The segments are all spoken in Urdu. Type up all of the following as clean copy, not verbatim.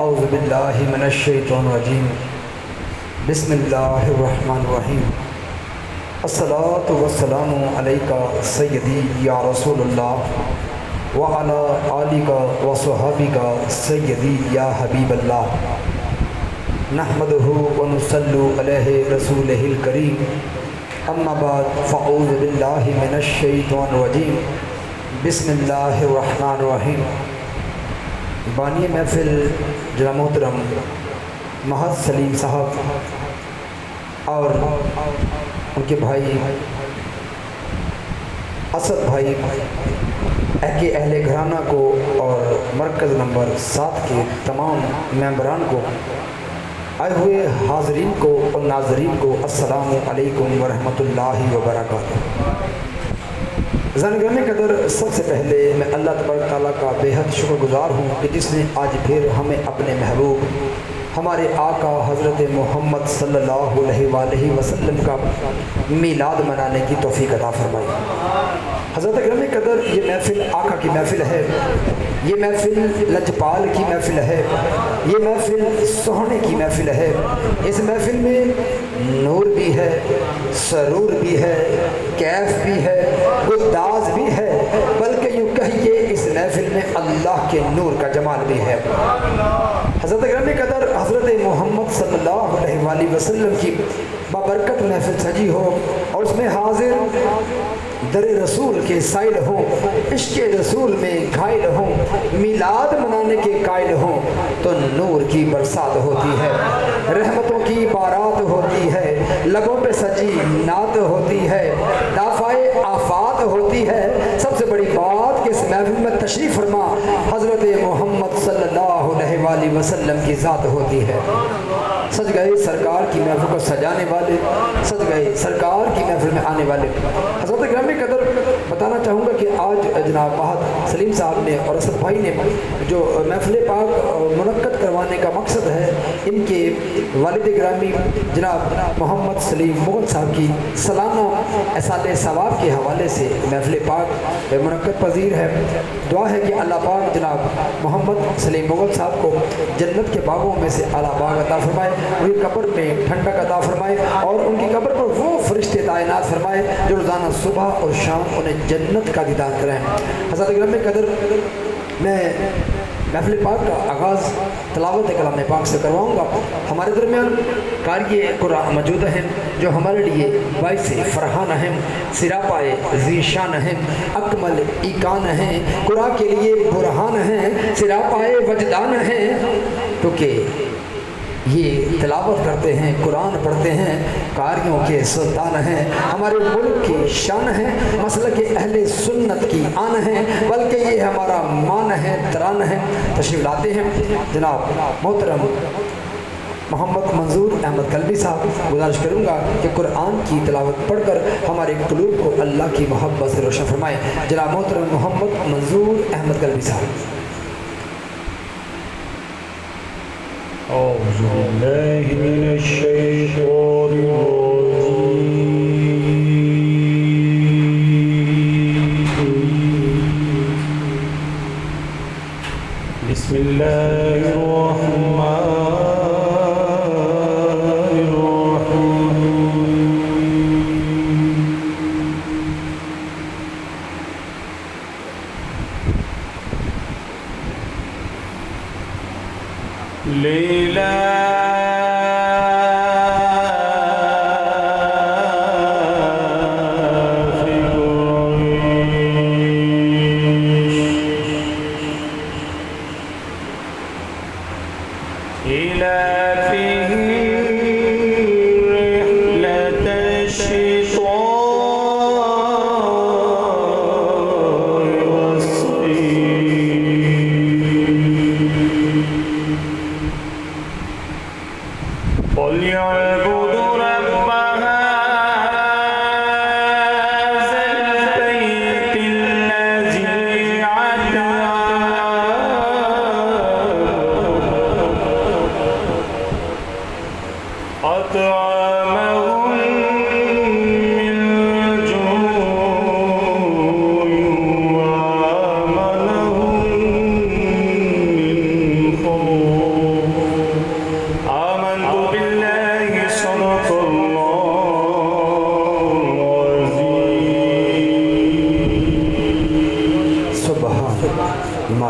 اعوذ باللہ من الشیطان الرجیم بسم اللہ الرحمن الرحیم الصلاۃ والسلام علیکہ سیدی یا رسول اللہ وعلی آلکہ وصحابکہ سیدی یا حبیب اللہ نحمدہ ونصلی علیہ رسولہ الکریم اما بعد فاعوذ باللہ من الشیطان الرجیم بسم اللہ الرحمن الرحیم۔ بانی محفل جناب محترم محمد سلیم صاحب اور ان کے بھائی اسد بھائی کے اہل گھرانہ کو اور مرکز نمبر 7 کے تمام ممبران کو، آئے ہوئے حاضرین کو اور ناظرین کو السلام علیکم ورحمۃ اللہ وبرکاتہ۔ زنگرنے قدر سب سے پہلے میں اللہ تبارک تعالیٰ کا بے حد شکر گزار ہوں کہ جس نے آج پھر ہمیں اپنے محبوب ہمارے آقا حضرت محمد صلی اللہ علیہ وآلہ وسلم کا میلاد منانے کی توفیق عطا فرمائی۔ حضرت گرامی قدر یہ محفل آقا کی محفل ہے، یہ محفل لجپال کی محفل ہے، یہ محفل سہنے کی محفل ہے۔ اس محفل میں نور بھی ہے، سرور بھی ہے، کیف بھی ہے، گداز بھی ہے، بلکہ یوں کہیے اس محفل میں اللہ کے نور کا جمال بھی ہے۔ حضرت گرامی قدر حضرت محمد صلی اللہ علیہ وآلہ وسلم کی بابرکت محفل سجی ہو اور اس میں حاضر در رسول کے سائل ہوں، عشق رسول میں گھائل ہوں، میلاد منانے کے قائل ہوں تو نور کی برسات ہوتی ہے، رحمتوں کی بارات ہوتی ہے، لبوں پہ سجی نعت ہوتی ہے، دافعہ آفات ہوتی ہے۔ سب سے بڑی بات کہ اس محفل میں تشریف فرما حضرت محمد صلی اللہ علیہ وآلہ وسلم کی ذات ہوتی ہے۔ سج گئے سرکار کی محفل کو سجانے والے، سج گئے سرکار کی محفل میں آنے والے۔ حضرت گرامی قدر بتانا چاہوں گا کہ آج جناب محمد سلیم صاحب نے اور اسد بھائی نے جو محفل پاک منعقد کروانے کا مقصد ہے، ان کے والد گرامی جناب محمد سلیم مغل صاحب کی سالانہ احسال ثواب کے حوالے سے محفل پاک منعقد پذیر ہے۔ دعا ہے کہ اللہ پاک جناب محمد سلیم مغل صاحب کو جنت کے باغوں میں سے اعلیٰ باغ عطا فرمائے، ان کی قبر میں ٹھنڈک عطا فرمائے اور ان کی قبر پر وہ فرشتے تعینات فرمائے جو روزانہ صبح اور شام انہیں جنت کا دیدار کریں۔ حضرت گرامی قدر میں محفل پاک کا آغاز تلاوت کلام پاک سے کرواؤں گا۔ ہمارے درمیان قاری قرآن موجود ہیں جو ہمارے لیے باعث فرحان ہیں، سراپائے ذیشان ہیں، اکمل ایکان ہیں، قرآن کے لیے برہان ہیں، سراپائے وجدان ہیں، کیونکہ یہ تلاوت کرتے ہیں، قرآن پڑھتے ہیں، قاریوں کے سلطان ہیں، ہمارے ملک کی شان ہیں، مسلک اہل سنت کی آن ہیں، بلکہ یہ ہمارا مان ہے، تران ہے۔ تشریف لاتے ہیں جناب محترم محمد منظور احمد قلبی صاحب۔ گزارش کروں گا کہ قرآن کی تلاوت پڑھ کر ہمارے قلوب کو اللہ کی محبت سے روشن فرمائیں۔ جناب محترم محمد منظور احمد قلبی صاحب۔ اعوذ باللہ من الشیطان الرجیم بسم اللہ الرحمن الرحیم۔ لیلا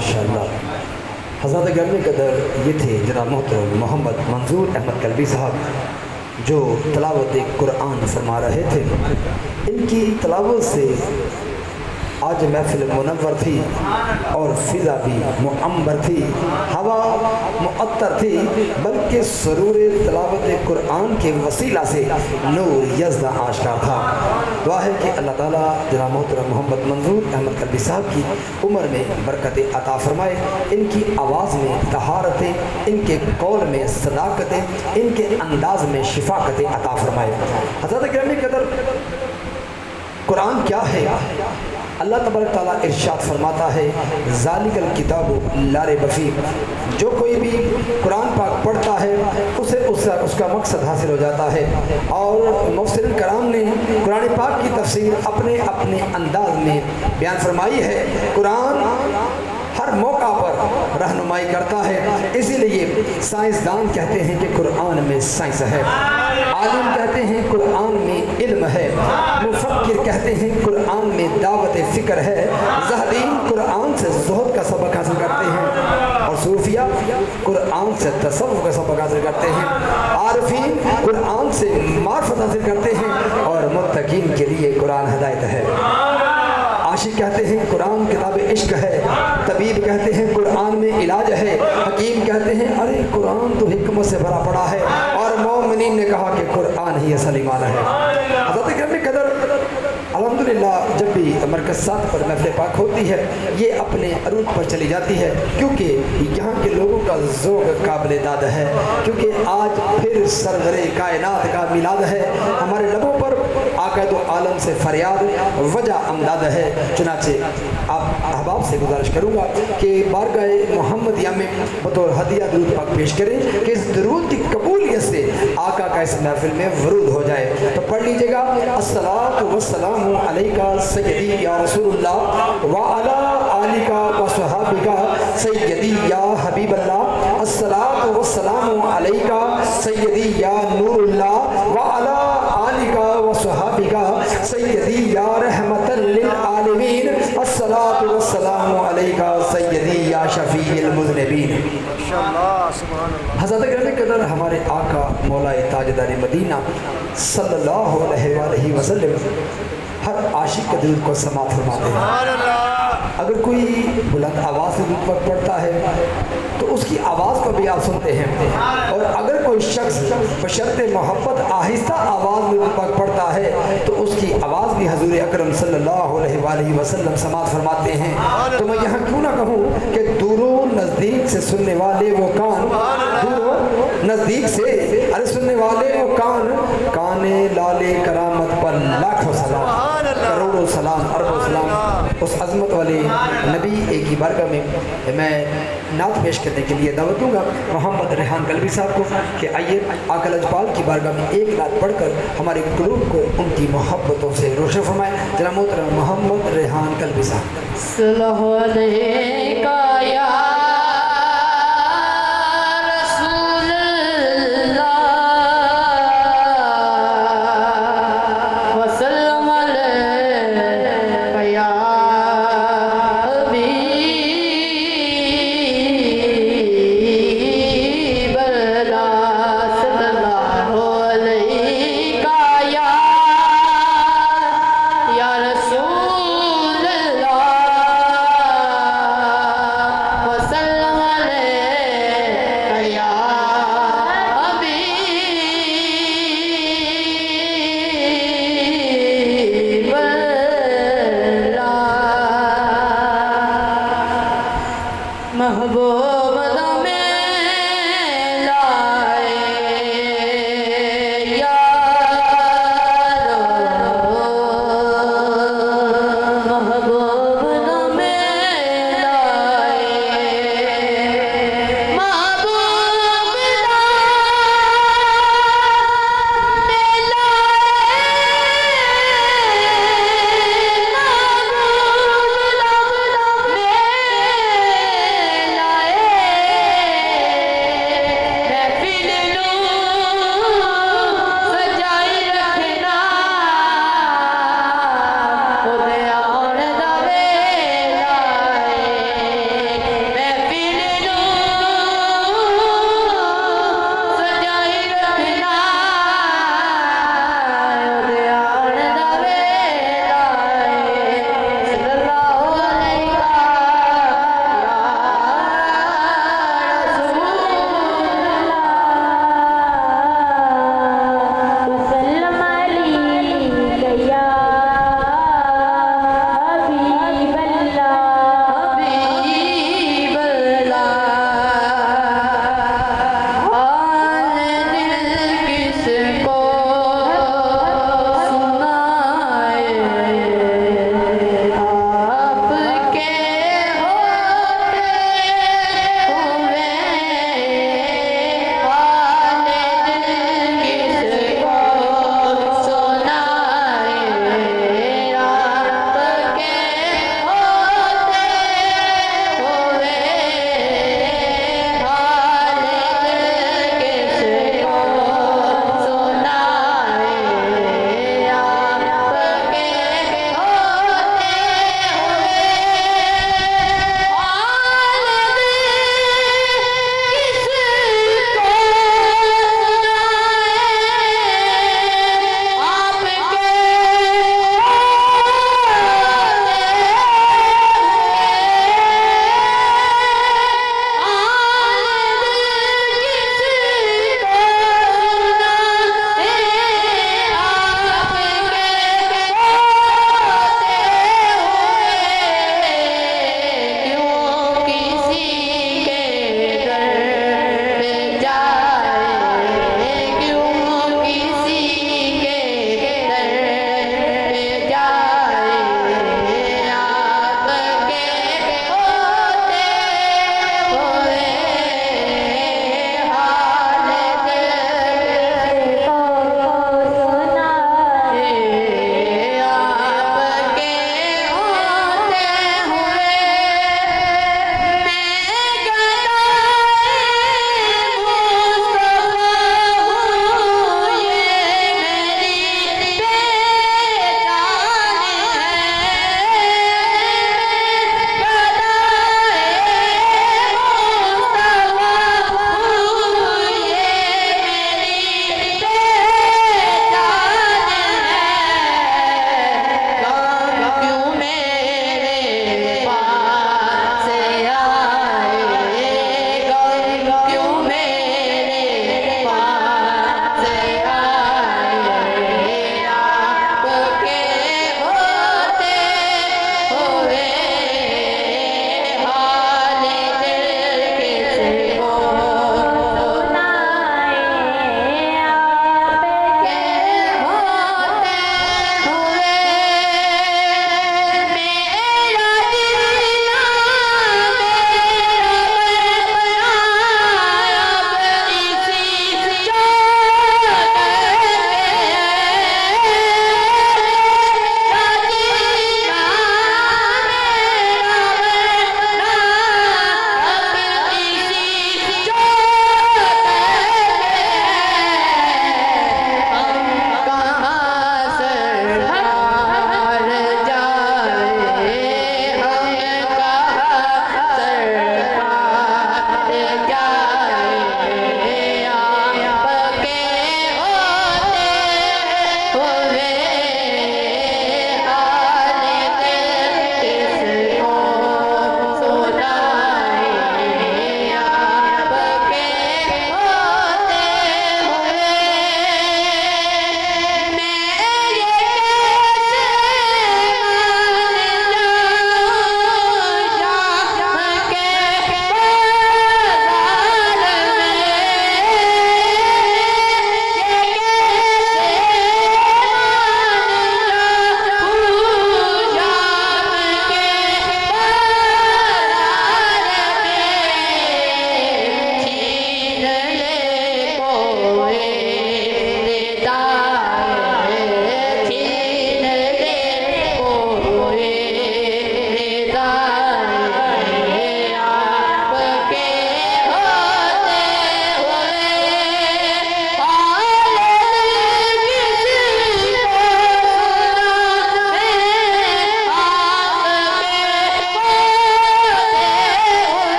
ماشاءاللہ۔ حضرت گرامی قدر یہ تھے جناب محترم محمد منظور احمد قلبی صاحب جو تلاوت قرآن فرما رہے تھے۔ ان کی تلاوت سے آج محفل منور تھی اور فضا بھی معمر تھی، ہوا معطر تھی، بلکہ سرور تلاوت قرآن کے وسیلہ سے نور یزداں آشکار تھا۔ دعا ہے کہ اللہ تعالیٰ جناب محترم محمد منظور احمد قلبی صاحب کی عمر میں برکت عطا فرمائے، ان کی آواز میں طہارتیں، ان کے قول میں صداقتیں، ان کے انداز میں شفاقتیں عطا فرمائے۔ حضرت گرامی قدر قرآن کیا ہے؟ اللہ تبارک تعالیٰ ارشاد فرماتا ہے ذالک الکتاب لا ریب فیہ، جو کوئی بھی قرآن پاک پڑھتا ہے اسے اس کا مقصد حاصل ہو جاتا ہے۔ اور مفسرین کرام نے قرآن پاک کی تفسیر اپنے اپنے انداز میں بیان فرمائی ہے۔ قرآن ہر موقع پر رہنمائی کرتا ہے، اسی لیے سائنسدان کہتے ہیں کہ قرآن میں سائنس ہے، عالم کہتے ہیں قرآن میں علم ہے، مفکر کہتے ہیں قرآن میں دعوت فکر ہے، زاہدین قرآن سے زہد کا سبق حاصل کرتے ہیں، اور صوفیہ قرآن سے تصوف کا سبق حاصل کرتے ہیں، عارفین قرآن سے معرفت حاصل کرتے ہیں، اور متقین کے لیے قرآن ہدایت ہے۔ عاشق کہتے ہیں قرآن کتاب عشق ہے، طبیب کہتے ہیں قرآن میں علاج ہے، حکیم کہتے ہیں ارے قرآن تو حکمت سے بھرا پڑا ہے، اور مومنین نے کہا کہ قرآن ہی اصل ایمان ہے۔ حضرت گرامی قدر الحمدللہ جب بھی مرکز 7 پر محفل پاک ہوتی ہے یہ اپنے عروج پر چلی جاتی ہے، کیونکہ یہاں کے لوگوں کا ذوق قابل داد ہے، کیونکہ آج پھر سرور کائنات کا میلاد ہے، ہمارے لبوں پر آقا دو عالم سے فریاد وجہ امداد ہے۔ چنانچہ آپ احباب سے گزارش کروں گا کہ بارگاہ محمدیہ میں بطور ہدیہ درود پاک پیش کریں کہ اس درود کی قبولیت سے آقا کا اس محفل میں ورود ہو جائے۔ تو پڑھ لیجئے گا الصلاۃ والسلام علیکہ سیدی یا رسول اللہ وعلی آلکہ وصحابکہ سیدی یا حبیب اللہ، الصلاۃ والسلام علیکہ سیدی یا نور اللہ وعلی آلکہ وصحابکہ سیدی یا رحمت للعالمین، الصلاۃ والسلام علیکہ سیدی یا شفیع المذنبین۔ حضرت گرامی قدر ہمارے آقا مولا تاجدار مدینہ صلی اللہ علیہ وآلہ وسلم ہر عاشق کے دل کو سماعت فرماتے ہیں۔ اگر کوئی بلند آواز سے درود پاک پڑھتا ہے تو اس کی آواز کو بھی آپ سنتے ہیں، اور اگر کوئی شخص بشرط محبت آہستہ آواز میں درود پاک پڑھتا ہے تو اس کی آواز بھی حضور اکرم صلی اللہ علیہ وآلہ وسلم سماعت فرماتے ہیں۔ تو میں یہاں کیوں نہ کہوں کہ دوروں نزدیک سے سننے والے وہ کان، دوروں نزدیک سے ارے سننے والے وہ کان، کانے لالے کرامت پر لاکھوں سلام، کروڑوں سلام، اربوں سلام اس عظمت والے نبی ایک ہی بارگاہ میں نعت پیش کرنے کے لیے دعوت دوں گا محمد ریحان قلبی صاحب کو کہ آئیے آقا لاجپال کی بارگاہ میں ایک نعت پڑھ کر ہمارے قلوب کو ان کی محبتوں سے روشن فرمائیں۔ جناب محترم محمد ریحان قلبی صاحب۔ صلح علیکہ یا محبوب میں لائے یارو، محبوب میں لائے، محبوب میں لائے،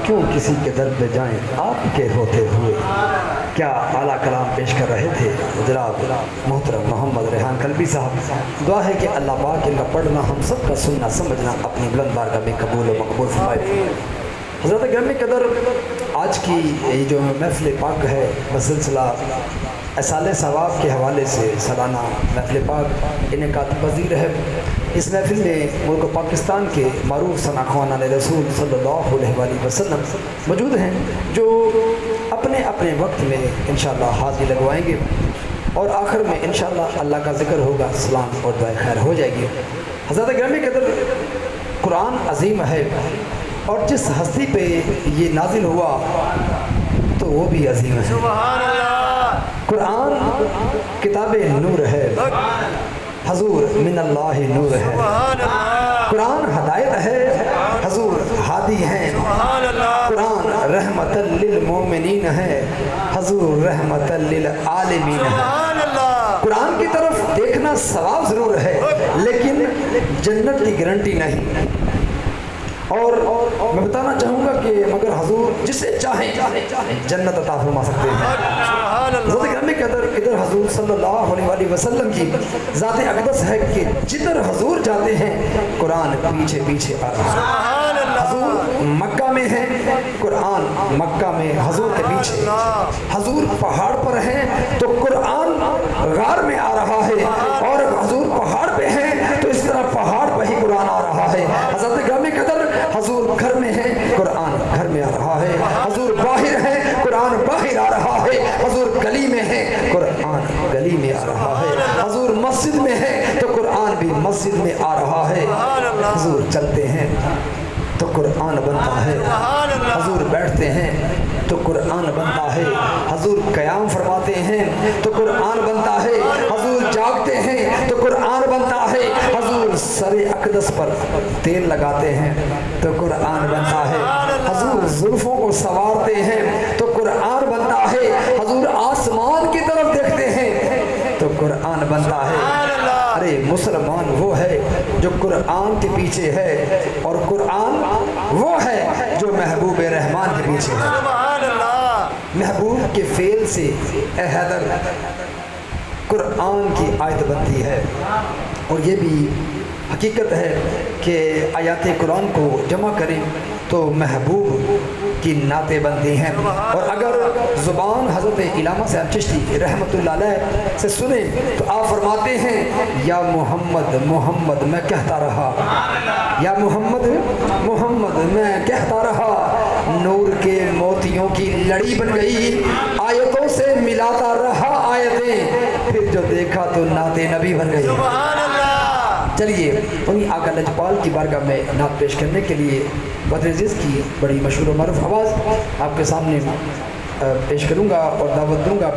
کیوں کسی کے در پہ جائیں آپ کے ہوتے ہوئے. کیا اعلیٰ کلام پیش کر رہے تھے جناب محترم محمد ریحان قلبی صاحب. دعا ہے کہ اللہ پاک ان کا پڑھنا ہم سب کا سننا سمجھنا اپنی بلند بارگاہ میں قبول و مقبول فرمائے. حضرت گرامی قدر، آج کی یہ جو محفل پاک ہے بسلسلہ اصال ثواب کے حوالے سے سالانہ محفل پاک انعقاد پذیر ہے. اس محفل میں ملک پاکستان کے معروف ثناخوان رسول صلی اللہ علیہ وآلہ وسلم موجود ہیں جو اپنے اپنے وقت میں انشاءاللہ حاضری لگوائیں گے اور آخر میں انشاءاللہ اللہ کا ذکر ہوگا، سلام اور دعائے خیر ہو جائے گی. حضرت گرامی قدر، قرآن عظیم ہے اور جس ہستی پہ یہ نازل ہوا تو وہ بھی عظیم ہے. قرآن کتاب نور ہے، حضور من اللہ نور ہے. قرآن ہدایت ہے، حضور ہادی ہیں. قرآن رحمت للمومنین ہے، حضور رحمت للعالمین ہے. قرآن کی طرف دیکھنا ثواب ضرور ہے لیکن جنت کی گارنٹی نہیں. اور میں بتانا چاہوں گا کہ مگر حضور جسے چاہیں جنت عطا فرما سکتے ہیں. حضرت گرامی قدر ادھر حضور صلی اللہ علیہ وآلہ وسلم کی ذات اقدس ہے کہ جدھر حضور جاتے ہیں قرآن پیچھے پیچھے آ رہا ہے. حضور مکہ میں ہیں، قرآن مکہ میں حضور کے پیچھے. حضور پہاڑ پر ہیں تو قرآن غار میں آ رہا ہے، اور حضور پہاڑ پہ ہیں تو اس طرح پہاڑ پہ ہی قرآن آ رہا ہے. حضرت گرامی قدر حضور گھر میں ہیں، قرآن گھر میں آ رہا ہے. حضور باہر ہیں، قرآن باہر آ رہا ہے. حضور گلی میں ہیں، قرآن گلی میں آ رہا ہے. حضور مسجد میں ہیں تو قرآن بھی مسجد میں آ رہا ہے. حضور چلتے ہیں تو قرآن بنتا ہے. حضور بیٹھتے ہیں تو قرآن بنتا ہے. حضور قیام فرماتے ہیں تو قرآن بنتا ہے. حضور جاگتے ہیں تو قرآن بنتا ہے. حضور سر اقدس پر تیل لگاتے ہیں تو قرآن بنتا ہے. حضور زلفوں کو سنوارتے ہیں تو قرآن بنتا ہے. حضور آسمان کی طرف دیکھتے ہیں تو قرآن بنتا ہے. ارے مسلمان وہ ہے جو قرآن کے پیچھے ہے اور قرآن وہ ہے جو محبوب رحمان کے پیچھے ہے. محبوب کے فعل سے اے حیدر قرآن کی آیت بنتی ہے. اور یہ بھی حقیقت ہے کہ آیات قرآن کو جمع کریں تو محبوب کی نعتیں بنتی ہیں. اور اگر زبان حضرت علامہ صاحب چشتی رحمۃ اللہ علیہ سے سنیں تو آپ فرماتے ہیں یا محمد محمد میں کہتا رہا، یا محمد محمد میں کہتا رہا. نور کے موتیوں کی لڑی بن گئی، آیتوں سے ملاتا رہا آیتیں، پھر جو دیکھا تو نعت نبی بن گئی. چلیے انہیں آقا لجپال کی بارگاہ میں نعت پیش کرنے کے لیے بدر عزیز کی بڑی مشہور و معروف آواز آپ کے سامنے پیش کروں گا اور دعوت دوں گا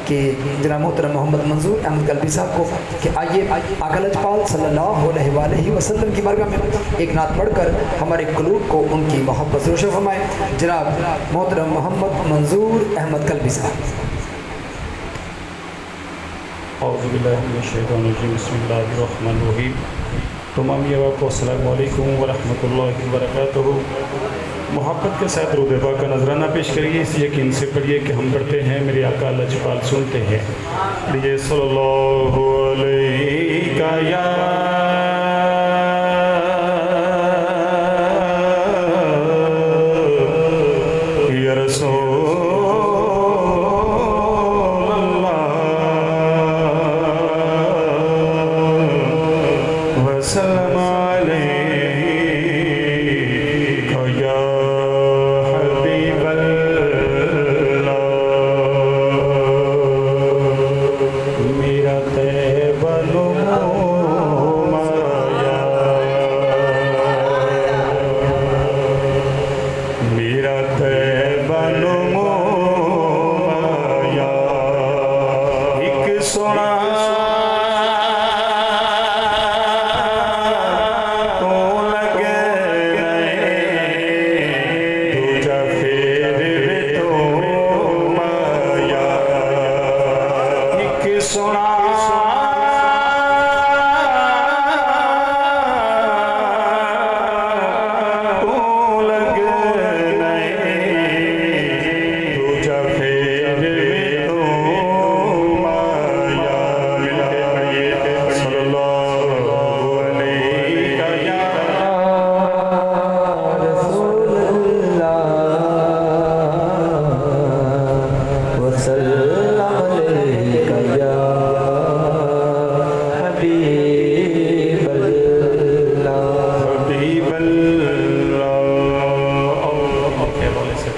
کہ جناب محترم محمد منظور احمد قلبی صاحب کو کہ آئیے آقا لجپال صلی اللہ علیہ وآلہ وسلم کی بارگاہ میں ایک نعت پڑھ کر ہمارے قلوب کو ان کی محبت سے روشن فرمائیں. جناب محترم محمد منظور احمد قلبی صاحب. اعوذ باللہ من الشیطان الرجیم، بسم اللہ الرحمن الرحیم. تمام یہ کو السلام علیکم ورحمۃ اللہ وبرکاتہ. محبت کے ساتھ درود پاک کا نذرانہ پیش کریے، اس یقین سے پڑھیے کہ ہم پڑھتے ہیں میرے آقا لجپال سنتے ہیں. پڑھیے صلی اللہ علیہ یا رسول وسلم علیہ یا حبیب اللہ. میرا طیبہ نمایا، میرا طیبہ نمایا، ایک سونا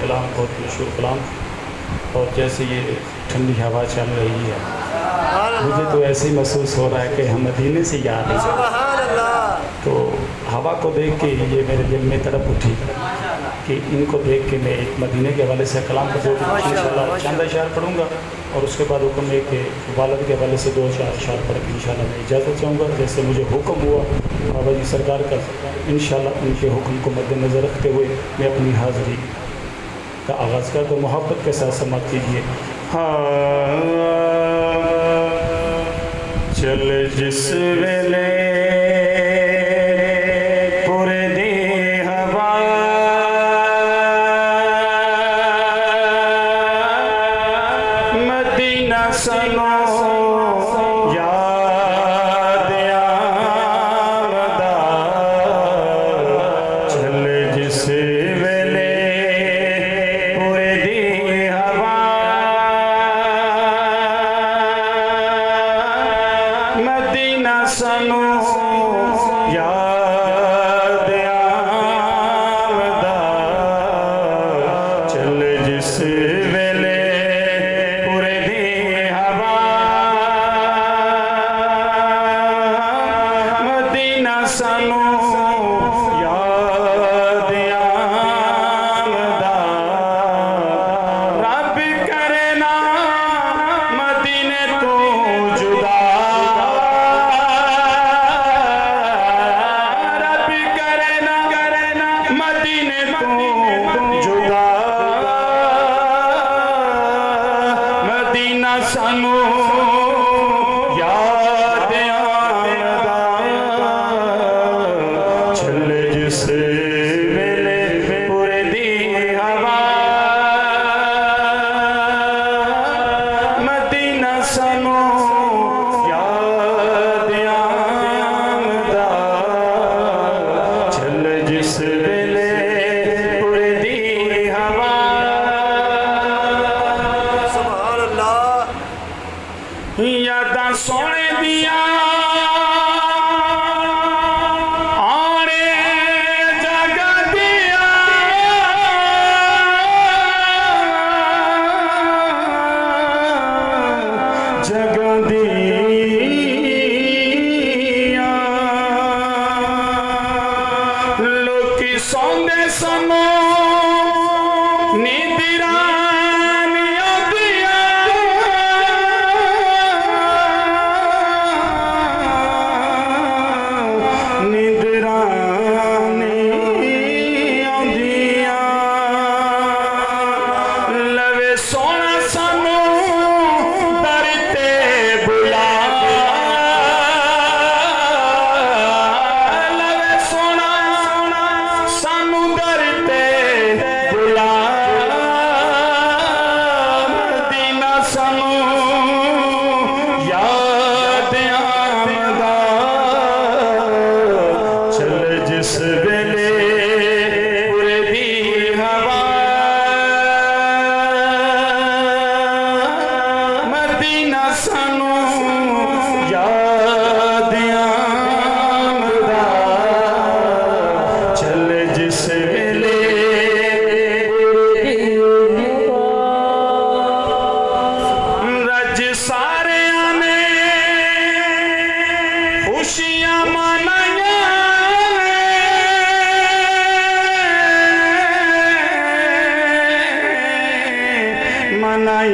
کلام بہت مشہور کلام، اور جیسے یہ ٹھنڈی ہوا چل رہی ہے مجھے تو ایسے ہی محسوس ہو رہا ہے کہ ہم مدینے سے یاد ہیں۔ تو ہوا کو دیکھ کے یہ میرے دل میں تڑپ اٹھی کہ ان کو دیکھ کے میں ایک مدینے کے حوالے سے کلام کو بولوں، انشاءاللہ چند اشعار پڑھوں گا، اور اس کے بعد حکم ہے کہ والد کے حوالے سے 2-4 اشعار پڑھ کے انشاءاللہ میں اجازت چاہوں گا، جیسے مجھے حکم ہوا بابا جی سرکار کا۔ انشاءاللہ ان کے حکم کو مد نظر رکھتے ہوئے میں اپنی حاضری کا آغاز کر تو محبت کے ساتھ سماعت کیجیے۔ چل جس ویلے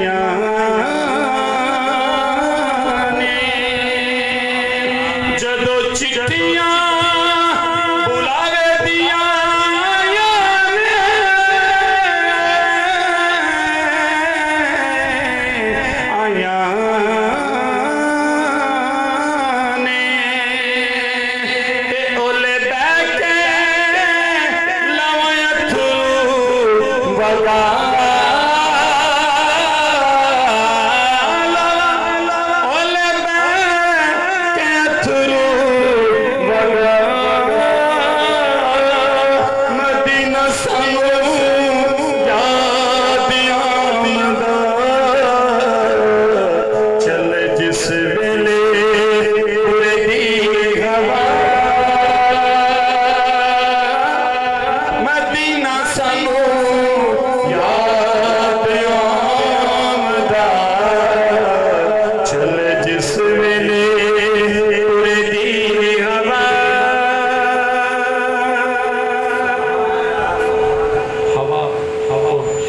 یا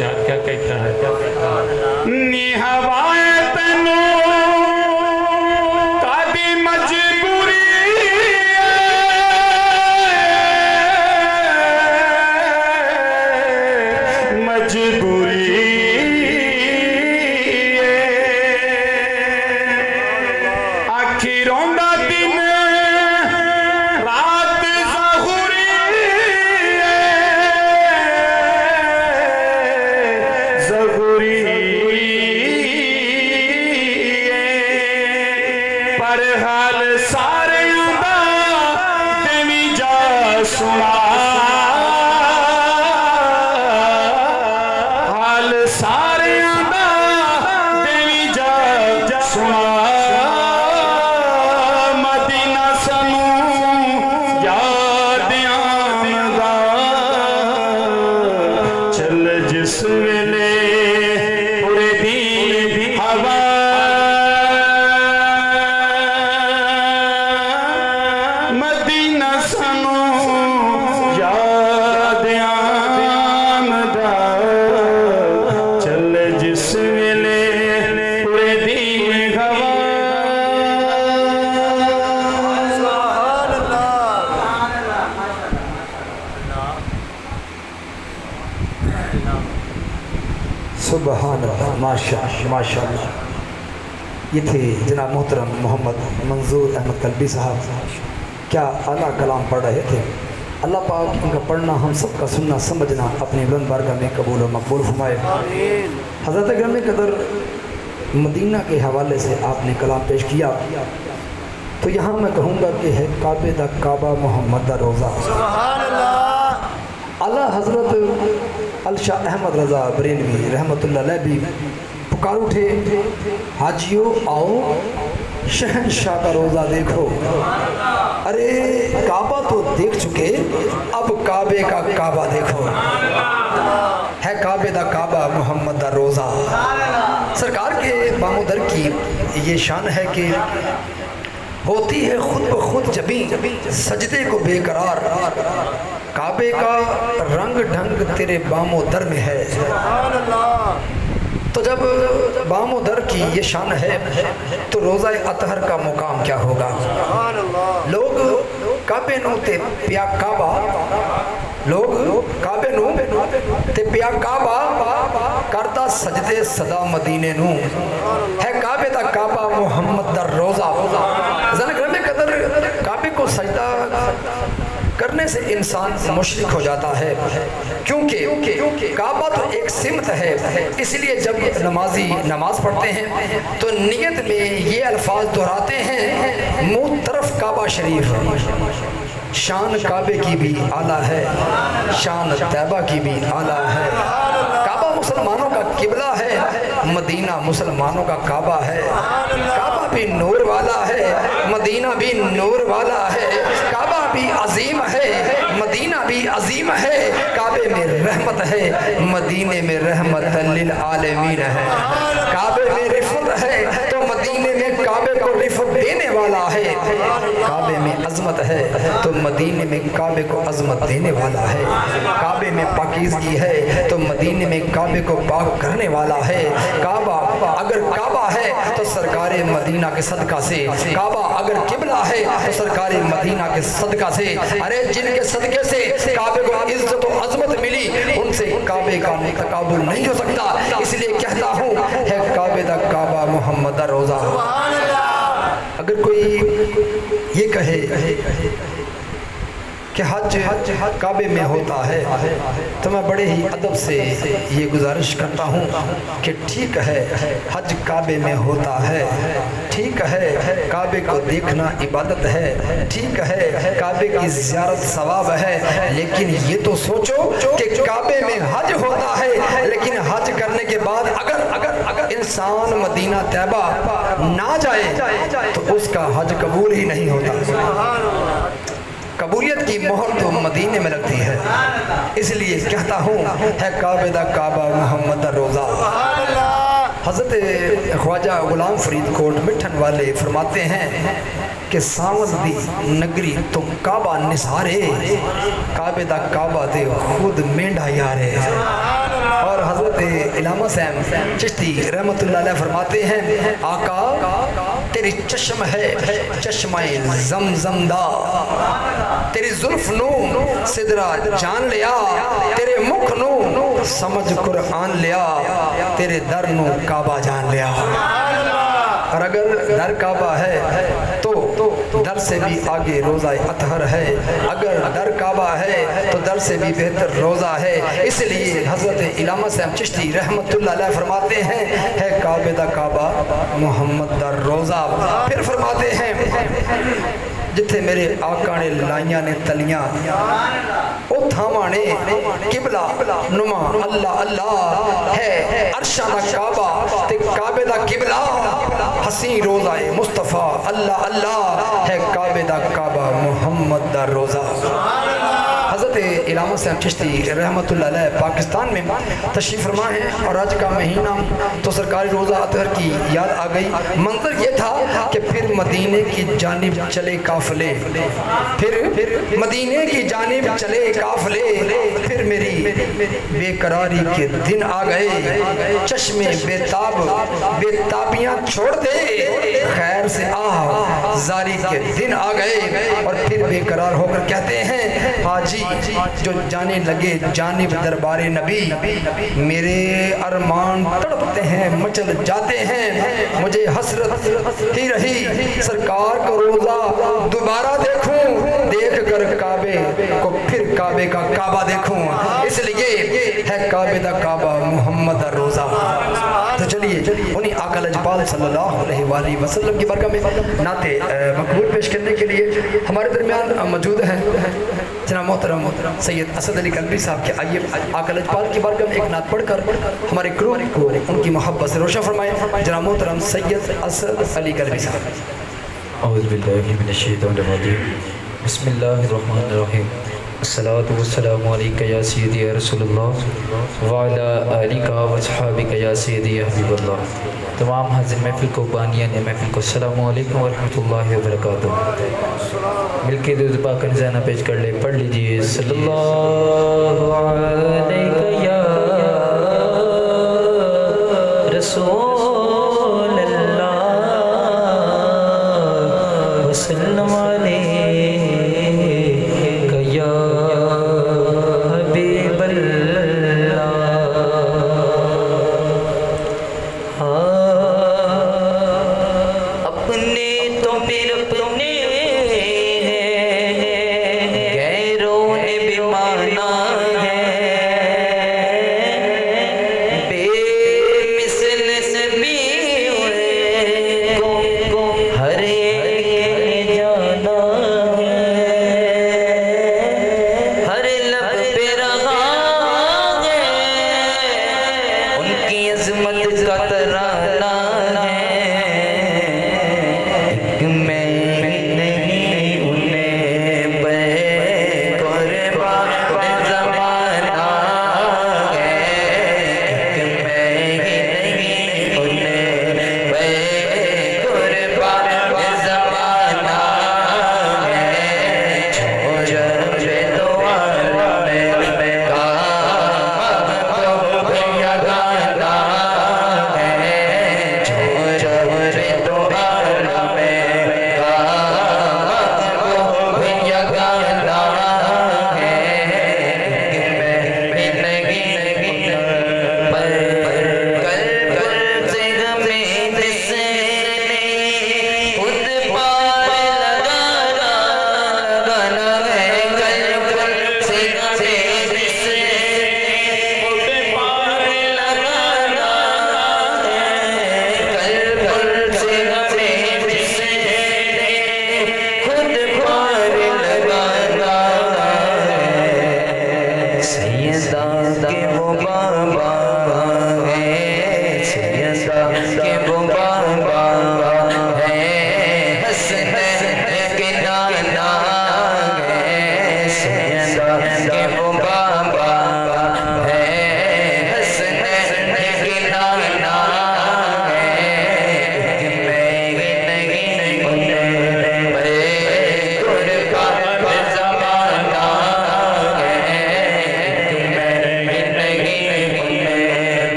شاعر کیا کہتا ہے نی ہوائے تنو کادی مجبوری سبحان اللہ، ماشاء اللہ۔ یہ تھے جناب محترم محمد منظور احمد قلبی صاحب، کیا اعلیٰ کلام پڑھ رہے تھے۔ اللہ پاک ان کا پڑھنا، ہم سب کا سننا سمجھنا اپنی بلند بارگاہ میں قبول و مقبول فرمائے۔ حضرت گرامی قدر، مدینہ کے حوالے سے آپ نے کلام پیش کیا، تو یہاں میں کہوں گا کہ ہے کعبے دا کعبہ محمد دا روزہ۔ سبحان اللہ۔ اعلیٰ حضرت الشاہ احمد رضا بریلوی رحمۃ اللہ علیہ بھی پکار اٹھے، حاجیو آؤ شہنشاہ کا روزہ دیکھو۔ ارے کعبہ تو دیکھ چکے، اب کعبے کا کعبہ دیکھو۔ ہے کعبے دا کعبہ محمد دا روزہ۔ سرکار کے بامودر کی یہ شان ہے کہ ہوتی ہے خود بخود جبیں سجدے کو بے قرار، کعبے کا رنگ ڈھنگ تیرے بام و در میں ہے۔ تو جب بام و در کی یہ شان ہے تو روزہ اطہر کا مقام کیا ہوگا؟ لوگ کعبے نو تے پیا کعبہ، لوگ کعبے نو تے پیا کعبہ کرتا سجدے صدا مدینے نو۔ ہے کعبے دا کعبہ محمد دا روزہ۔ زنگرم قدر کعبے کو سجدہ کرنے سے انسان مشرک ہو جاتا ہے، کیونکہ کعبہ تو ایک سمت ہے۔ اس لیے جب نمازی نماز پڑھتے ہیں تو نیت میں یہ الفاظ دہراتے ہیں، منہ طرف کعبہ شریف۔ شان کعبے کی بھی اعلیٰ ہے، شان طیبہ کی بھی اعلیٰ ہے۔ کعبہ مسلمانوں کا قبلہ ہے، مدینہ مسلمانوں کا کعبہ ہے۔ کعبہ بھی نور والا ہے، مدینہ بھی نور والا ہے۔ کعبہ بھی عظیم ہے، مدینہ بھی عظیم ہے۔ کعبے میں رحمت ہے، مدینے میں رحمت للعالمین ہے۔ کعبے میں رفت ہے تو مدینے میں کعبے کو رفت دینے والا ہے۔ کعبے میں عظمت ہے تو مدینے میں کعبے کو عظمت دینے والا ہے۔ کعبے میں پاکیزگی ہے تو مدینے میں کعبے کو پاک کرنے والا ہے۔ کعبہ اگر کعبہ ہے تو سرکار مدینہ کے صدقہ سے، کعبہ اگر قبلہ ہے تو سرکار مدینہ کے صدقہ سے۔ ارے جن کے صدقے سے کعبے کو عزت و عظمت ملی، ان سے کعبے کا تقابل نہیں ہو سکتا۔ اس لیے کہتا ہوں، ہے کعبے دا کعبہ محمد دا روزہ۔ اگر کوئی یہ کہے کہ حج کعبے میں ہوتا ہے تو میں بڑے ہی ادب سے یہ گزارش کرتا ہوں کہ ٹھیک ہے حج کعبے میں ہوتا ہے، ٹھیک ہے کعبے کو دیکھنا عبادت ہے، ٹھیک ہے کعبے کی زیارت ثواب ہے، لیکن یہ تو سوچو کہ کعبے میں حج ہوتا ہے، لیکن حج کرنے کے بعد اگر انسان مدینہ طیبہ نہ جائے تو اس کا حج قبول ہی نہیں ہوتا۔ قبولیت کی مہر تو مدینے میں لگتی ہے۔ اس لیے کہتا ہوں، ہے کعبے دا کعبہ محمد دا روزہ۔ حضرت خواجہ غلام فرید کوٹ مٹھن والے فرماتے ہیں کہ ساون دی نگری تو کعبہ نثارے، کعبے دا کعبہ دے خود مینڈا یارے۔ اور حضرت علامہ صاحب چشتی رحمت اللہ علیہ فرماتے ہیں آقا تیری چشم ہے چشمہ زمزم دا، تیری زلف نو صدرہ جان لیا، تیرے مکھ نو سمجھ قرآن لیا، تیرے در نو کعبہ جان لیا۔ اور اگر در کعبہ ہے تو در سے بھی آگے روزہ اطہر ہے، اگر در کعبہ ہے تو در سے بھی بہتر روزہ ہے۔ اس لیے حضرت علامہ صاحب چشتی رحمت اللہ علیہ فرماتے ہیں ہے کعبہ دا کعبہ محمد دا روزہ۔ پھر فرماتے ہیں جتھے میرے آقا نے لائیاں نے تلیاں او تھاواں نے قبلہ نما اللہ اللہ ہے عرشاں دا کعبہ تے کعبے دا قبلہ حسین روزہ مصطفیٰ اللہ اللہ ہے کعبے دا کعبہ محمد دا روزہ۔ حضرت علامہ صاحب چشتی رحمت اللہ علیہ پاکستان میں تشریف فرما ہے اور آج کا مہینہ تو سرکاری روزہ اطہر کی یاد آ گئی۔ منظر یہ تھا کہ پھر مدینے کی جانب چلے قافلے، پھر مدینے کی جانب چلے قافلے، پھر میری بے قراری کے دن آ گئے، چشمے بے تابیاں چھوڑ دے، خیر سے آہ زاری کے دن آ گئے۔ اور پھر بے قرار ہو کر کہتے ہیں حاجی جو جانے لگے جانب دربار نبی، میرے ارمان تڑپتے ہیں مچل جاتے ہیں، مجھے حسرت ہی رہی سرکار کو روزہ دوبارہ دیکھوں، دیکھ کر کعبے کو پھر کعبے کا کعبہ دیکھوں، اس لیے ہے کعبے دا کعبہ محمد دا روزہ۔ تو چلیے انہی آقا لجپال صلی اللہ علیہ وآلہ وسلم کی برکت میں نعت مقبول پیش کرنے کے لیے ہمارے درمیان موجود ہیں جناب محترم سید اسد علی قلبی صاحب کے آئیے آقا لجپال کی برکت میں ایک نعت پڑھ کر ہمارے کرو کو ان کی محبت سے روشن فرمائیں۔ جناب محترم سید اسد علی قلبی صاحب۔ اعوذ باللہ من الشیطان الرجیم، بسم اللہ الرحمن الرحیم، الصلاۃ والسلام علیکہ یا سیدی یا رسول اللہ وعلی آلکہ واصحابکہ یا سیدی یا حبیب اللہ۔ تمام حاضر محفل کو بانیان محفل کو السلام علیکم ورحمۃ اللہ وبرکاتہ۔ مل کے درود پاک کا نذرانہ پیش کر لے، پڑھ لیجئے صلی اللہ علیکہ یا رسول اللہ وسلم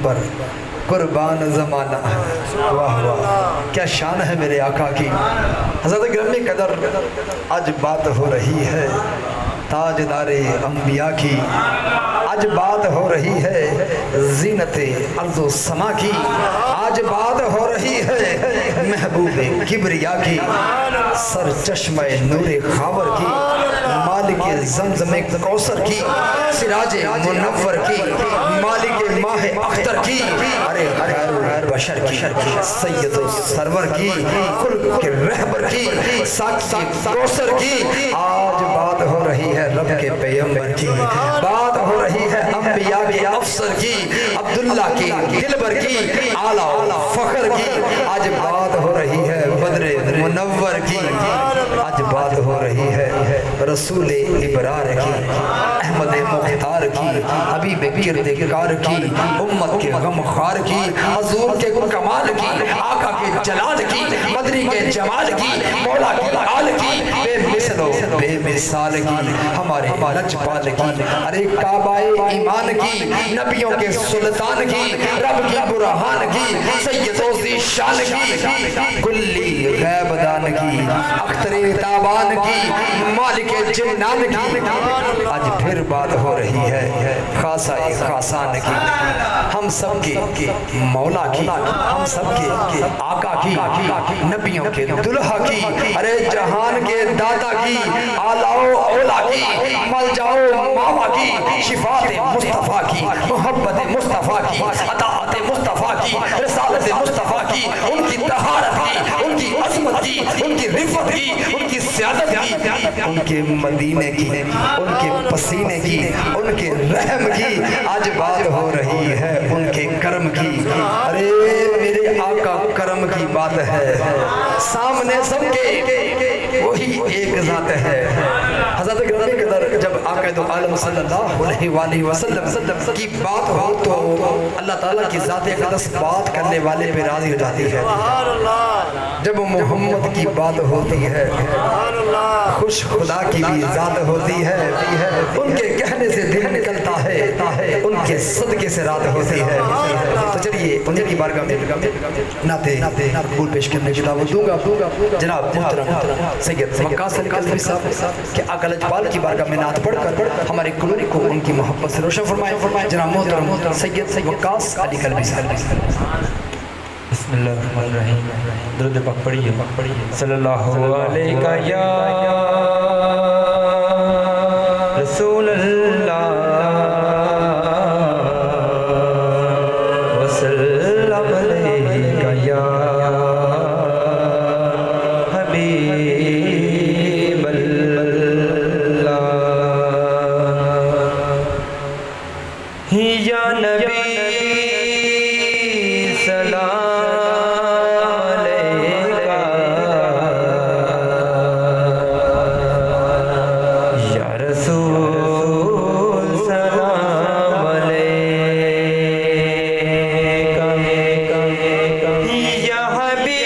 پر قربان زمانہ ہے۔ واہ واہ کیا شان ہے میرے آقا کی۔ حضرت گرامی قدر آج بات ہو رہی ہے تاجدار انبیاء کی، آج بات ہو رہی ہے زینت ارض و سما کی، آج بات ہو رہی ہے محبوب کبریا کی، سر چشمہ نور خاور کی، مالک زمزم کوثر کی، سراج منور کی، مالک ماہ اختر کی، ارے خیر بشر کی، سید و سرور کی، خلق کے رہبر کی، ساقی کوثر کی، آج بات ہو رہی ہے رب کے پیغمبر کی، بات ہو رہی ہے انبیاء کے افسر کی، عبداللہ کی دلبر کی، اعلیٰ فخر کی، آج بات ہو رہی ہے بدر منور کی، آج بات ہو رہی ہے رسول ابرار کی، احمد مختار کی، حبیب کردگار کی، امت کے غم خوار کی، حضور کے کمال کی، آقا کے جلال کی، مدنی کے جمال کی، مولا کی آل کی، بے مثل و بے مثال کی، ہمارے لجپال کی، ارے کعبہ ایمان کی، نبیوں کے سلطان کی، رب کی برہان کی، سید و ذیشان کی، کلی غیب دان کی، اختر تابان کی، مالک جنان کی، آج پھر بات ہو رہی ہے خاصہ خاصان کی، ہم سب کے مولا کی، ہم سب کے آقا کی، نبیوں کے دلہا کی، ارے جہان کے داتا کی، آلاؤ اولا کی، مل جاؤ ماما کی، شفاعت مصطفیٰ کی، محبت مصطفیٰ کی، اطاعت مصطفیٰ کی، رسالت مصطفیٰ کی، ان کی طہارت کی، ان کی عظمت کی، ان کی رفت کی، ان کی سیادت کی، ان کے مدینے کی، ان کے پسینے کی، ان کے رحم کی، آج بات ہو رہی ہے ان کے کرم کی، ارے میرے آقا کرم کی بات ہے، سامنے سب کے وہی ایک ذات ہے۔ حضرت گرامی قدر جب آقا دو عالم صلی اللہ علیہ وآلہ وسلم کی بات ہو تو اللہ تعالیٰ کی ذات اقدس بات کرنے والے پہ راضی ہو جاتی ہے، جب محمد کی بات ہوتی ہے خوش خدا کی بھی ذات ہوتی ہے، ان کے کہنے سے دل نکلتا ہے، ان کے صدقے سے رات ہوتی ہے۔ تو چلیے انہیں کی بارگاہ میں نعت قبول پیش کرنے کی دعوت دوں گا جناب محترم سید وقاص علی قلبی صاحب کہ آقا لجپال کی بارگاہ میں نعت پڑھ کر ہمارے قلوب کو ان کی محبت سے روشن فرمائے۔ جناب محترم سید وقاص علی قلبی صاحب۔ بسم اللہ الرحمن الرحیم، درود پاک پڑھیے، صلی اللہ علیہ یا رسول اللہ وسلم علیہ یا حبیب اللہ، یا نبی سلام علیکہ، یا رسول سلام علیکہ، یا حبیب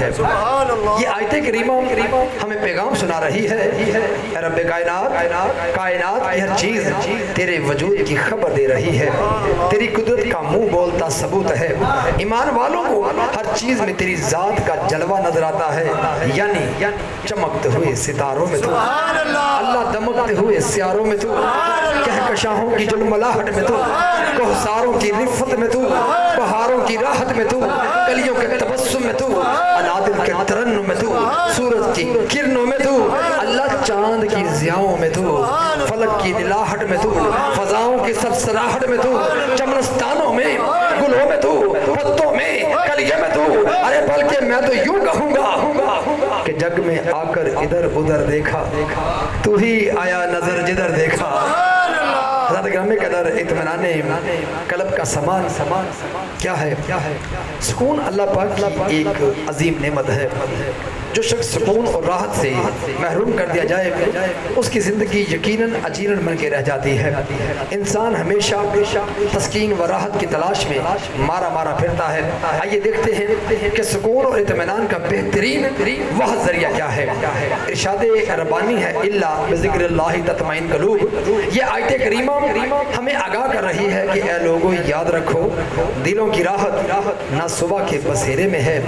ہے۔ سبحان اللہ۔ یہ آیت کریمہ ہمیں پیغام سنا رہی ہے، اے رب کائنات کی ہر چیز تیرے وجود کی خبر دے رہی ہے، تیری قدرت کا منہ بولتا ثبوت ہے۔ ایمان والوں کو ہر چیز میں تیری ذات کا جلوہ نظر آتا ہے، یعنی چمکتے ہوئے ستاروں میں تو، اللہ دمکتے ہوئے سیاروں میں تو، کہکشاؤں کی جلملاہٹ میں تو، کوہساروں کی رفت میں تو، پہاڑوں کی راحت میں تو، کلیوں کے تبسم میں تو، انادل کے ترنم میں تو، سورج کی کرنوں میں تو، اللہ چاند کی ضیاؤں میں تو، فلک کی نلاہٹ میں تو، فضاؤں کی سرسراہٹ میں تو، چمنستانوں میں، گلوں میں تو، پتوں میں، کلیے میں تو، ارے بلکہ میں تو یوں کہوں گا کہ جگ میں آ کر ادھر ادھر دیکھا، تو ہی آیا نظر جدھر دیکھا۔ حضرت گرامی قدر اطمینان قلب کا سامان کیا ہے؟ سکون اللہ پاک کی ایک عظیم نعمت ہے۔ جو شخص سکون اور راحت سے محروم کر دیا جائے اس کی زندگی یقیناً اجیرن بن کے رہ جاتی ہے۔ انسان ہمیشہ تسکین و راحت کی تلاش میں مارا پھرتا ہے۔ آئیے دیکھتے ہیں کہ سکون اور اطمینان کا بہترین وہ ذریعہ کیا ہے۔ ارشاد ربانی ہے الا بذکر اللہ تطمئن قلوب۔ یہ آیت کریمہ ہمیں آگاہ کر رہی ہے کہ اے لوگوں یاد رکھو، دلوں کی راحت نہ صبح کے بسیرے میں ہے،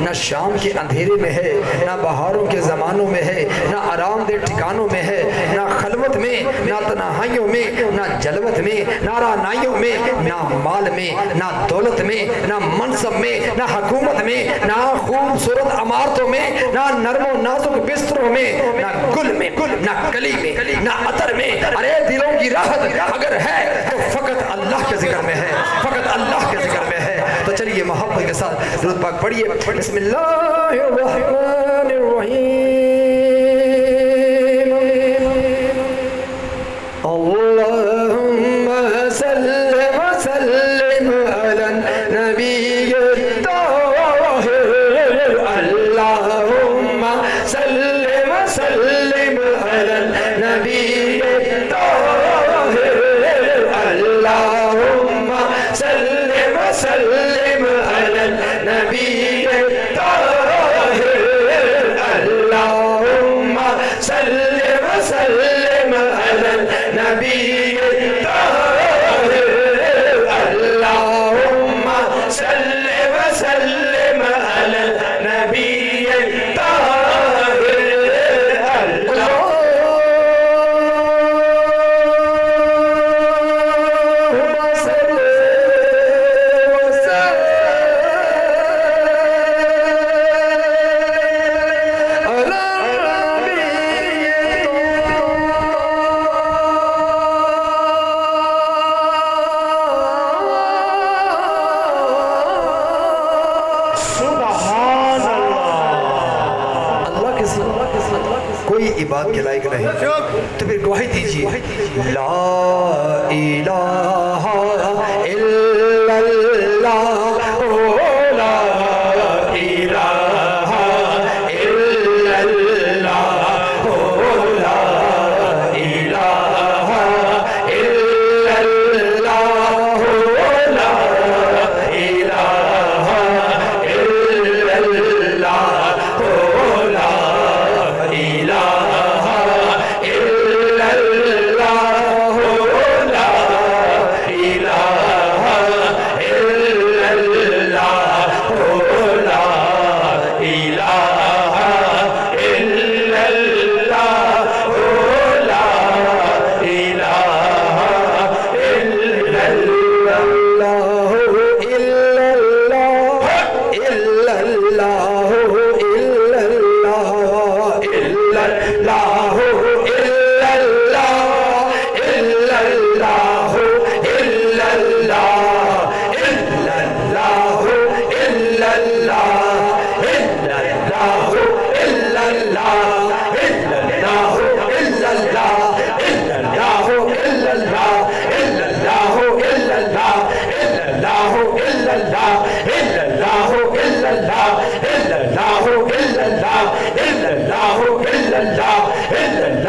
نہ شام کے اندھیرے میں ہے، نہ بہاروں کے زمانوں میں ہے، نہ آرام دہ ٹھکانوں میں ہے، نہ خلوت میں، نہ تنہائیوں میں، نہ جلوت میں، نہ رعنائیوں میں، نہ مال میں، نہ دولت میں، نہ منصب میں، نہ حکومت میں، نہ خوبصورت عمارتوں میں، نہ نرم و نازک بستروں میں، نہ گل میں، نہ کلی میں، نہ عطر میں۔ ارے دلوں کی راحت اگر ہے تو فقط اللہ کے ذکر میں ہے، فقط اللہ کے ذکر میں ہے۔ تو چلیے محبت کے ساتھ درود پاک پڑھیے۔ بسم اللہ الرحمن الرحیم۔ اللہم صلی وسلم علی النبی الطاہر، اللہم صلی وسلم علی النبی الطاہر، اللہم صلی وسلم علی النبی الطاہر، اللہم صلی وسلم علی النبی الطاہر، اللہم صلی وسلم علی النبی الطاہر، اللہم کوئی عبادت کے لائق نہیں تو پھر گواہی دیجیے لا الہ الا اللہ، لا الہ الا اللہ، لا الہ الا اللہ، لا الہ الا اللہ، لا اللہ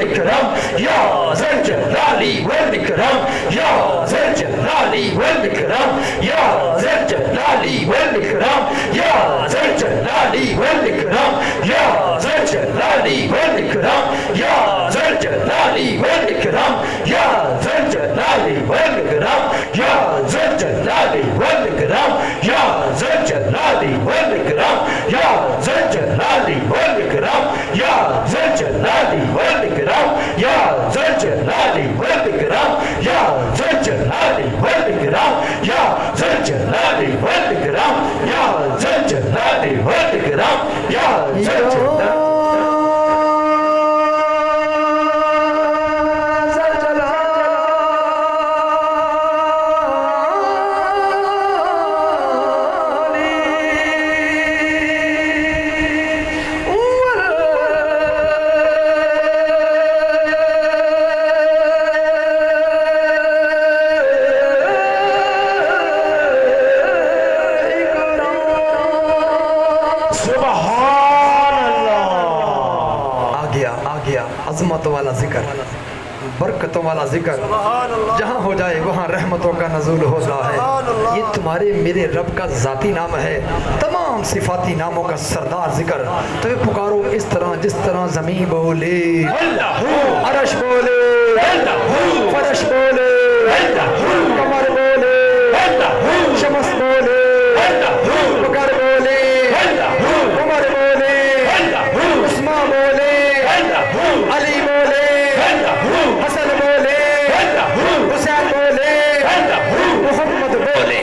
والإكرام يا ذا الجلال والإكرام يا ذا الجلال والإكرام يا ذا الجلال والإكرام يا ذا الجلال والإكرام يا ذا الجلال والإكرام يا ذا الجلال والإكرام يا ذا الجلال والإكرام يا ذا الجلال والإكرام يا ذا الجلال والإكرام يا ذا الجلال والإكرام يا ذا الجلال والإكرام يا ذا الجلال والإكرام يا ذا الجلال والإكرام يا ذا الجلال والإكرام يا ذا الجلال والإكرام يا ذا الجلال عظمتوں والا ذکر برکتوں والا ذکر جہاں ہو جائے وہاں رحمتوں کا نزول ہوتا ہے یہ تمہارے میرے رب کا ذاتی نام ہے تمام صفاتی ناموں کا سردار ذکر تو پکارو اس طرح جس طرح زمین بولے عرش بولے فرش بولے قمر بولے شمس بولے مگر بولے عمر بولے عثمان بولے علی بولے حسن بولے حسین بولے محمد بولے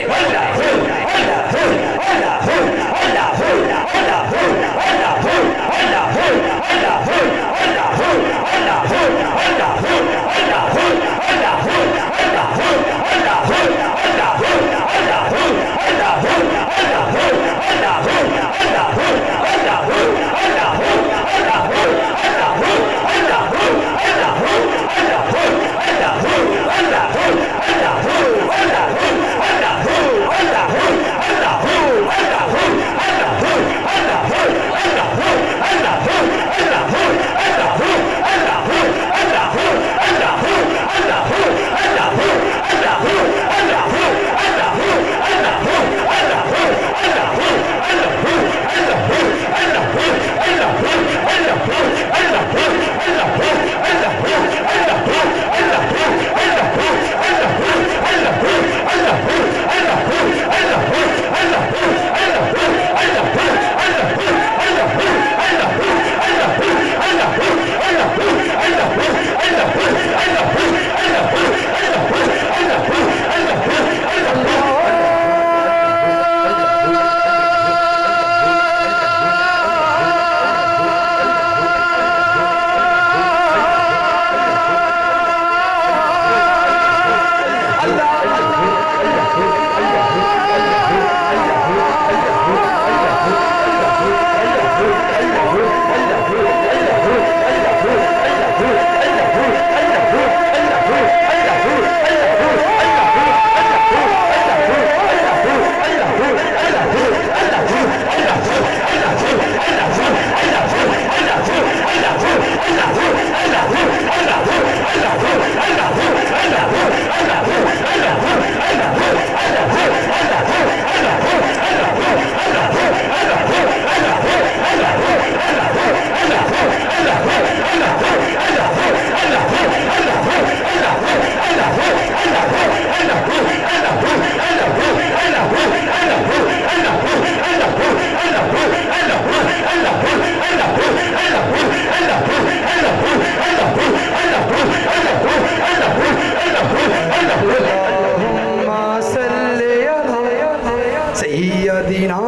سيدنا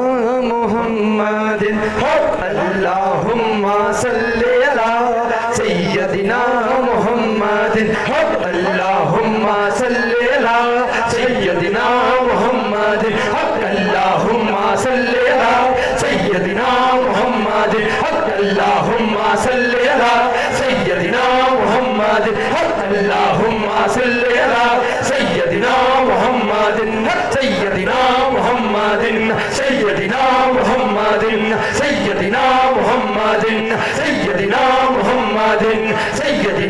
محمد اللهم صل على سيدنا محمد اللهم صل على سيدنا محمد اللهم صل على سيدنا محمد اللهم صل على سيدنا محمد اللهم صل على سيدنا محمد سيدنا محمد سيدنا محمد سيدنا محمد سيدنا محمد سيدنا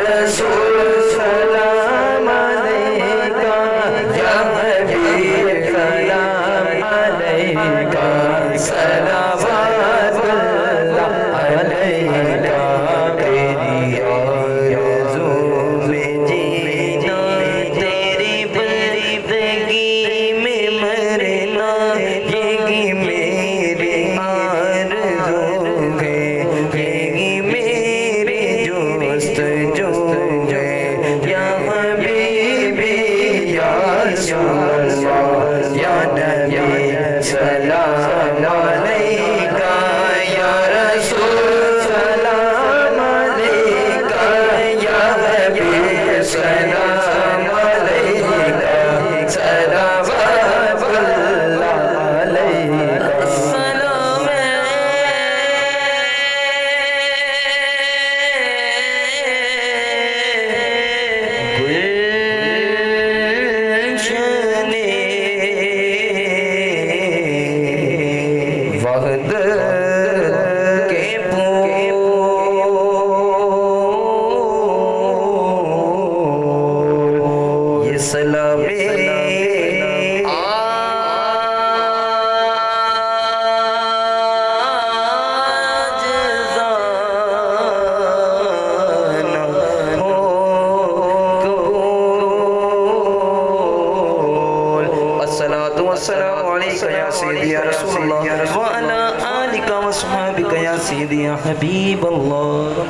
سيدي يا حبيب الله.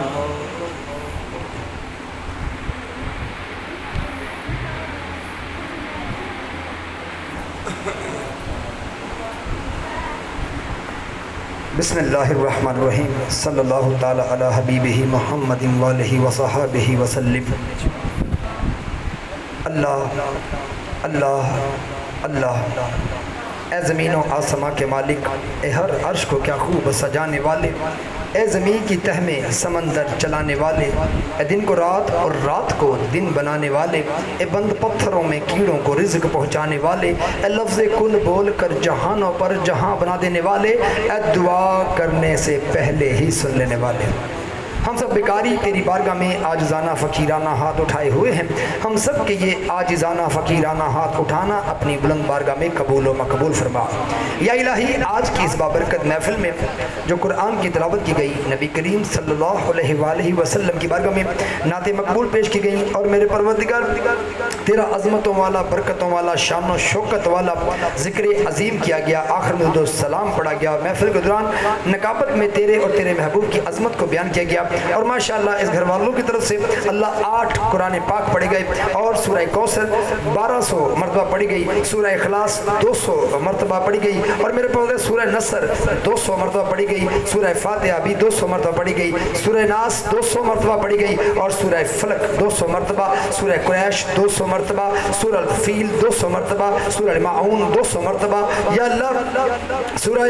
بسم اللہ الرحمن الرحیم صلی اللہ تعالی علی حبیبہ محمد والہ وصحابہ وسلم. اللہ اللہ اللہ. اے زمین و آسماں کے مالک، اے ہر عرش کو کیا خوب سجانے والے، اے زمین کی تہ میں سمندر چلانے والے، اے دن کو رات اور رات کو دن بنانے والے، اے بند پتھروں میں کیڑوں کو رزق پہنچانے والے، اے لفظ کن بول کر جہانوں پر جہاں بنا دینے والے، اے دعا کرنے سے پہلے ہی سن لینے والے. ہم سب بیکاری تیری بارگاہ میں عاجزانہ فقیرانہ ہاتھ اٹھائے ہوئے ہیں. ہم سب کے یہ عاجزانہ فقیرانہ ہاتھ اٹھانا اپنی بلند بارگاہ میں قبول و مقبول فرما. یا الہی، آج کی اس بابرکت محفل میں جو قرآن کی تلاوت کی گئی، نبی کریم صلی اللہ علیہ وآلہ وسلم کی بارگاہ میں نعتیں مقبول پیش کی گئیں، اور میرے پروردگار تیرا عظمتوں والا، برکتوں والا، شان و شوکت والا ذکر عظیم کیا گیا، آخر میں درود و سلام پڑھا گیا. محفل کے دوران نقابت میں تیرے اور تیرے محبوب کی عظمت کو بیان کیا گیا، اور ماشاءاللہ اس گھر والوں کی طرف سے اللہ 8 قرآن پاک پڑھے گئے، اور سورہ کوثر 1200 مرتبہ پڑھی گئی، سورہ اخلاص 200 مرتبہ پڑھی گئی، اور میرے پاس سورہ نصر 200 مرتبہ پڑھی گئی، سورہ فاتحہ بھی 200 مرتبہ پڑھی گئی، سورہ ناس 200 مرتبہ پڑھی گئی، اور سورہ فلق 200 مرتبہ، سورہ قریش 200 مرتبہ، سورہ الفیل 200 مرتبہ، سورہ المعون 200 مرتبہ، یا اللہ سورہ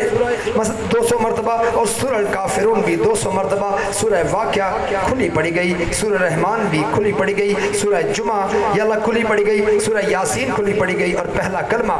200 مرتبہ، اور سورہ الکافرون بھی 200 مرتبہ، سورہ واقعہ کھلی پڑی گئی، سورہ رحمان بھی کھلی پڑی گئی، سورہ جمعہ یا اللہ کھلی پڑی گئی، سورہ یاسین کھلی پڑی گئی، اور پہلا کلمہ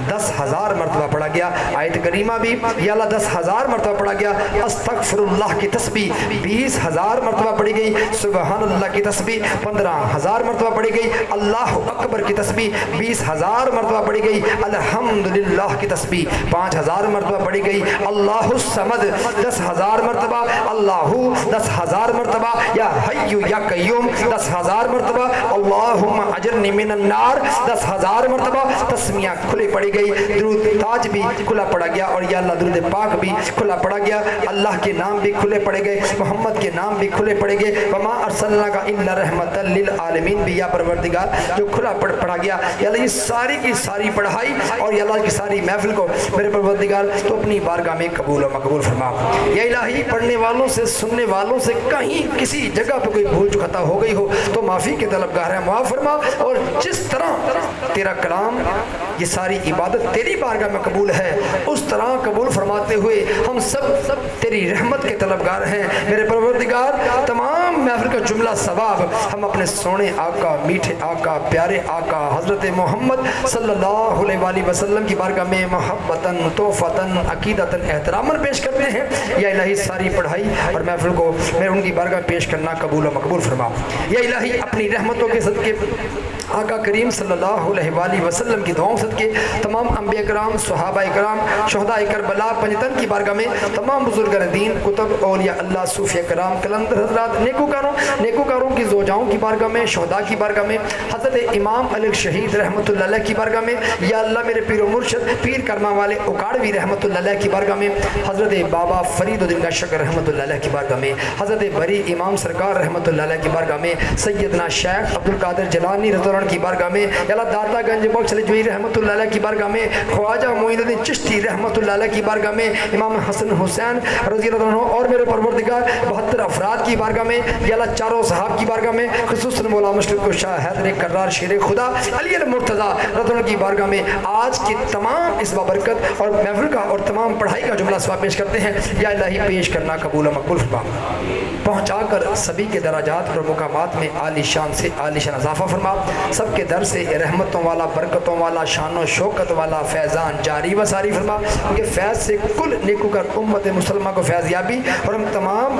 10,000 مرتبہ پڑھا گیا. آیت کریمہ بھی یا اللہ 10,000 مرتبہ پڑھا گیا. استغفر اللہ کی تسبیح 20,000 مرتبہ پڑھی گئی، سبحان اللہ کی تسبیح 15,000 مرتبہ پڑھی گئی، اللہ اکبر کی تسبیح 20,000 مرتبہ پڑھی گئی، الحمدللہ کی تسبیح 5,000 مرتبہ پڑھی گئی، اللہ الصمد 10,000 مرتبہ، اللہ 10,000 مرتبہ، یا حی یا قیوم 10,000 مرتبہ، اللہم اجرنی من النار 10,000 مرتبہ. تسمیہ کھلی پڑی گئی، درود تاج بھی کھلا پڑا گیا، اور یا اللہ درود پاک بھی کھلا پڑا گیا. اللہ کے نام بھی کھلے پڑے گئے، محمد کے نام بھی کھلے پڑے گئے، وما ارسلناک الا رحمتا للعالمین بھی یا پروردگار جو کھلا پڑا گیا. یا اللہ یہ ساری کی ساری پڑھائی اور یا اللہ کی ساری محفل کو میرے پروردگار تو اپنی بارگاہ میں قبول و مقبول فرما. یا الہی پڑھنے والوں سے، سننے والوں سے کہیں کسی جگہ پہ کوئی بھول خطا ہو گئی ہو تو معافی کے طلبگار ہیں، معاف فرما. اور جس طرح تیرا کلام، یہ ساری عبادت تیری بارگاہ میں قبول ہے، اس طرح قبول فرماتے ہوئے ہم سب تیری رحمت کے طلبگار ہیں میرے پروردگار. تمام محفل کا جملہ ثواب ہم اپنے سونے آقا، میٹھے آقا، پیارے آقا حضرت محمد صلی اللہ علیہ وآلہ وسلم کی بارگاہ میں محبتاً، توفتاً، عقیدتاً، احتراماً پیش کرتے ہیں. یا الہی ساری پڑھائی اور محفل کو میں ان کی بارگاہ پیش کرنا قبول و مقبول فرما. یا الہی اپنی رحمتوں کے صدقے آقا کریم صلی اللہ علیہ وآلہ وسلم کی دعاؤں صدقے تمام انبیاء کرام، صحابہ کرام، شہداء کربلا، پنجتن کی بارگاہ میں تمام بزرگان دین، کتب، اولیاء اللہ، صوفیاء کرام، کلندر حضرات، نیکوکاروں کی زوجاؤں کی بارگاہ میں، شہداء کی بارگاہ میں، حضرت امام علی شہید رحمۃ اللہ علیہ کی بارگاہ میں، یا اللہ میرے پیر و مرشد پیر کرما والے اکاڑوی رحمۃ اللہ علیہ کی بارگاہ میں، حضرت بابا فرید الدین کا شکر رحمۃ اللہ علیہ کی بارگاہ میں، حضرت بری امام سرکار رحمۃ اللہ علیہ کی بارگاہ میں، سیدنا شیخ عبدالقادر جیلانی رضی اللہ عنہ کی بارگاہ میں، یا اللہ داتا گنج بخش رجوی رحمۃ اللہ علیہ کی بارگاہ میں، خواجہ معین الدین چشتی رحمۃ اللہ علیہ کی بارگاہ میں، امام حسن حسین رضی اللہ عنہ اور میرے پروردگار 72 افراد کی بارگاہ میں، یا اللہ چاروں صحاب کی بارگاہ میں، خصوصاً مولا مشرق کو شاہ حیدر کرار شیر خدا علی المرتضیٰ رضی اللہ عنہ کی بارگاہ میں آج کی تمام اس بابرکت اور محفل کا اور تمام پڑھائی کا جملہ ثواب پیش کرتے ہیں. یا الہی پیش کرنا قبول و مقبول فرما، پہنچا کر سبھی کے درجات اور مقامات میں عالی شان سے عالی شان اضافہ فرما. سب کے در سے رحمتوں والا، برکتوں والا، شان و شوکت والا فیضان جاری و ساری فرما، کیونکہ فیض سے کل نیکوکار امت مسلمہ کو فیض یابی، اور ہم تمام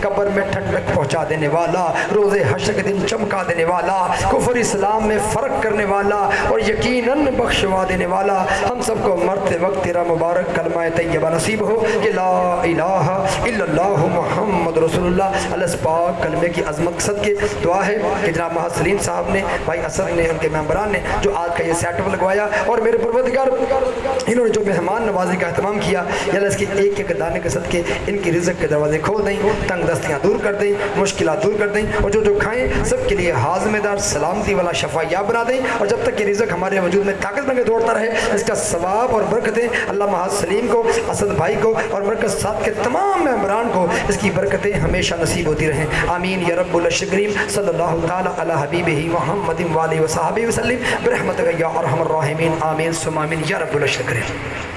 قبر میں ٹھنڈک پہنچا دینے والا، روز حشر کے دن چمکا دینے والا، کفر اسلام میں فرق کرنے والا اور یقیناً بخشوا دینے والا، ہم سب کو مرتے وقت تیرا مبارک کلمہ طیبہ نصیب ہو کہ لا الہ الا اللہ محمد رسول اللہ۔ اللہ اس پاک کلمے کی عظمت صدقے دعا ہے کہ جناب محمد سلیم صاحب نے، بھائی اسد نے، ان کے ممبران نے جو آج کا یہ سیٹ اپ لگوایا، اور میرے پروردگار انہوں نے جو مہمان نوازی کا اہتمام کیا، یا اللہ اس کے ایک ایک دانے کے صدقے ان کی رزق کے دروازے کھول دیں، تنگ دستیاں دور کر دیں، مشکلات دور کر دیں، اور جو کھائیں سب کے لیے ہاضمے دار سلامتی والا شفا یاب بنا دیں، اور جب تک یہ رزق ہمارے وجود میں طاقت بن کے دوڑتا رہے، اس کا ثواب اور برکتیں اللہ محمد سلیم کو، اسد بھائی کو اور مرکز ساتھ کے تمام ممبران کو اس کی برکتیں ہمیشہ نصیب ہوتی رہیں، آمین یا رب الشکریم۔ صلی اللہ تعالی علی حبیبہ محمد وآلہ وصحبہ وسلم برحمتک یا ارحم الراحمین، آمین ثم آمین یا رب الشکریم۔